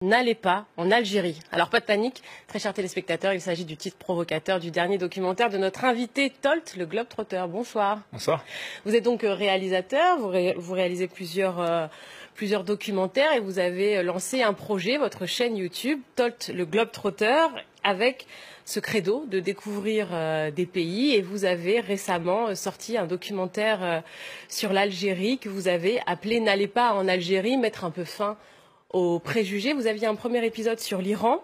N'allez pas en Algérie. Alors pas de panique, très chers téléspectateurs, il s'agit du titre provocateur du dernier documentaire de notre invité Tolt, le Globetrotter. Bonsoir. Bonsoir. Vous êtes donc réalisateur, vous réalisez plusieurs documentaires et vous avez lancé un projet, votre chaîne YouTube, Tolt, le Globetrotter, avec ce credo de découvrir des pays, et vous avez récemment sorti un documentaire sur l'Algérie que vous avez appelé N'allez pas en Algérie, mettre un peu fin aux préjugés. Vous aviez un premier épisode sur l'Iran.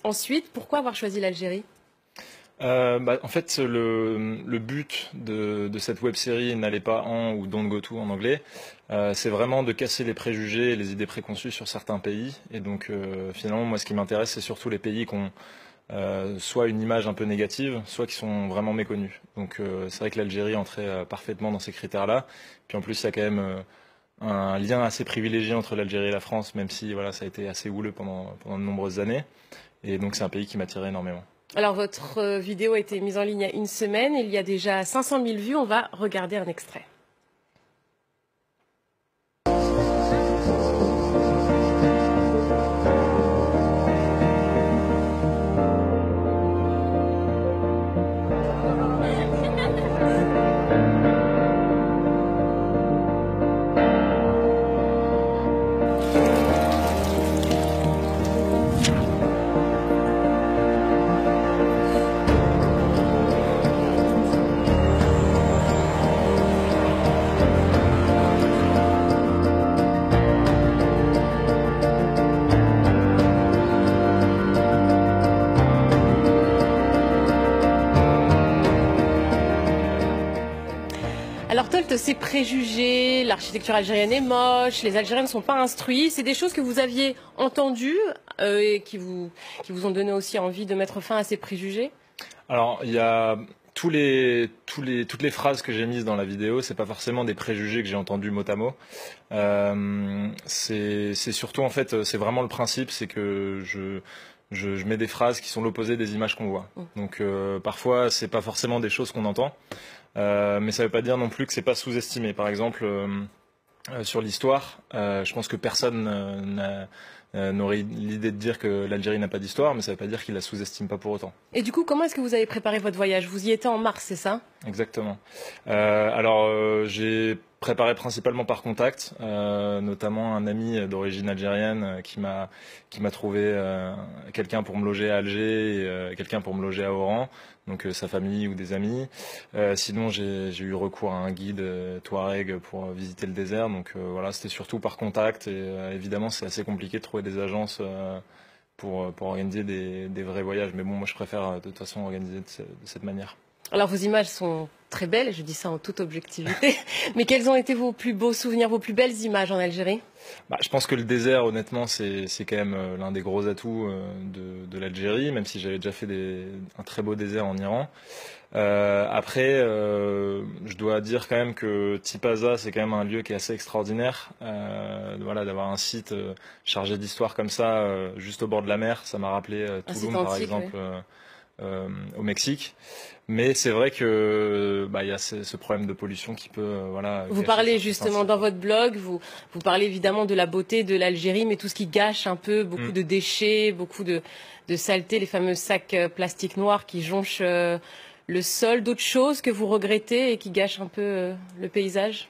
Ensuite, pourquoi avoir choisi l'Algérie ? En fait, le but de cette web-série N'allez pas en ou Don't Go To en anglais, c'est vraiment de casser les préjugés et les idées préconçues sur certains pays. Et donc, finalement, moi, ce qui m'intéresse, c'est surtout les pays qui ont soit une image un peu négative, soit qui sont vraiment méconnus. Donc, c'est vrai que l'Algérie entrait parfaitement dans ces critères-là. Puis en plus, il y a quand même un lien assez privilégié entre l'Algérie et la France, même si voilà, ça a été assez houleux pendant de nombreuses années. Et donc, c'est un pays qui m'attirait énormément. Alors, votre vidéo a été mise en ligne il y a une semaine. Il y a déjà 500 000 vues. On va regarder un extrait. Alors Tolt, ces préjugés, l'architecture algérienne est moche, les Algériens ne sont pas instruits, c'est des choses que vous aviez entendues et qui vous ont donné aussi envie de mettre fin à ces préjugés ? Alors, il y a toutes les phrases que j'ai mises dans la vidéo, c'est pas forcément des préjugés que j'ai entendus mot à mot. C'est surtout, en fait, c'est vraiment le principe, c'est que je mets des phrases qui sont l'opposé des images qu'on voit. Donc parfois, c'est pas forcément des choses qu'on entend. Mais ça ne veut pas dire non plus que c'est pas sous-estimé. Par exemple, sur l'histoire, je pense que personne n'aurait l'idée de dire que l'Algérie n'a pas d'histoire, mais ça ne veut pas dire qu'il la sous-estime pas pour autant. Et du coup, comment est-ce que vous avez préparé votre voyage ? Vous y étiez en mars, c'est ça ? Exactement. J'ai préparé principalement par contact, notamment un ami d'origine algérienne qui m'a trouvé quelqu'un pour me loger à Alger et quelqu'un pour me loger à Oran, donc sa famille ou des amis. Sinon, j'ai eu recours à un guide Touareg pour visiter le désert, donc voilà, c'était surtout par contact et évidemment c'est assez compliqué de trouver des agences pour organiser des vrais voyages, mais bon, moi je préfère de toute façon organiser de cette manière. Alors vos images sont très belles, et je dis ça en toute objectivité, mais quels ont été vos plus beaux souvenirs, vos plus belles images en Algérie ? Je pense que le désert, honnêtement, c'est quand même l'un des gros atouts de l'Algérie, même si j'avais déjà fait un très beau désert en Iran. Après, je dois dire quand même que Tipaza, c'est quand même un lieu qui est assez extraordinaire. Voilà, d'avoir un site chargé d'histoire comme ça, juste au bord de la mer, ça m'a rappelé Tulum, par exemple. Oui. Au Mexique, mais c'est vrai que il y a ce problème de pollution qui peut voilà. Vous parlez justement dans votre blog, vous parlez évidemment de la beauté de l'Algérie, mais tout ce qui gâche un peu, beaucoup de déchets, beaucoup de saleté, les fameux sacs plastiques noirs qui jonchent le sol, d'autres choses que vous regrettez et qui gâchent un peu le paysage ?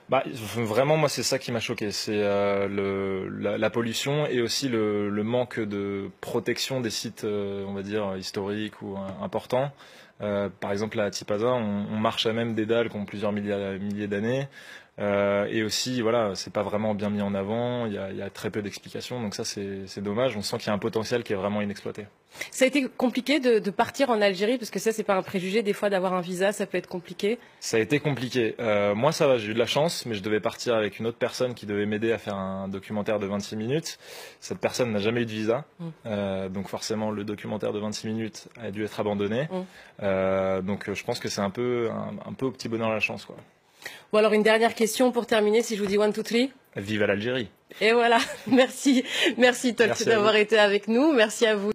Vraiment, moi, c'est ça qui m'a choqué. C'est la pollution et aussi le manque de protection des sites, on va dire, historiques ou importants. Par exemple, à Tipaza, on marche à même des dalles qui ont plusieurs milliers d'années. Et aussi, voilà, c'est pas vraiment bien mis en avant, il y a très peu d'explications, donc ça c'est dommage, on sent qu'il y a un potentiel qui est vraiment inexploité. Ça a été compliqué de partir en Algérie, parce que ça c'est pas un préjugé, des fois d'avoir un visa ça peut être compliqué. Ça a été compliqué, moi ça va, j'ai eu de la chance, mais je devais partir avec une autre personne qui devait m'aider à faire un documentaire de 26 minutes, cette personne n'a jamais eu de visa, donc forcément le documentaire de 26 minutes a dû être abandonné, donc je pense que c'est un peu au petit bonheur la chance, quoi. Bon, alors une dernière question pour terminer, si je vous dis 1, 2, 3. Vive à l'Algérie. Et voilà, merci Tolt d'avoir été avec nous, merci à vous.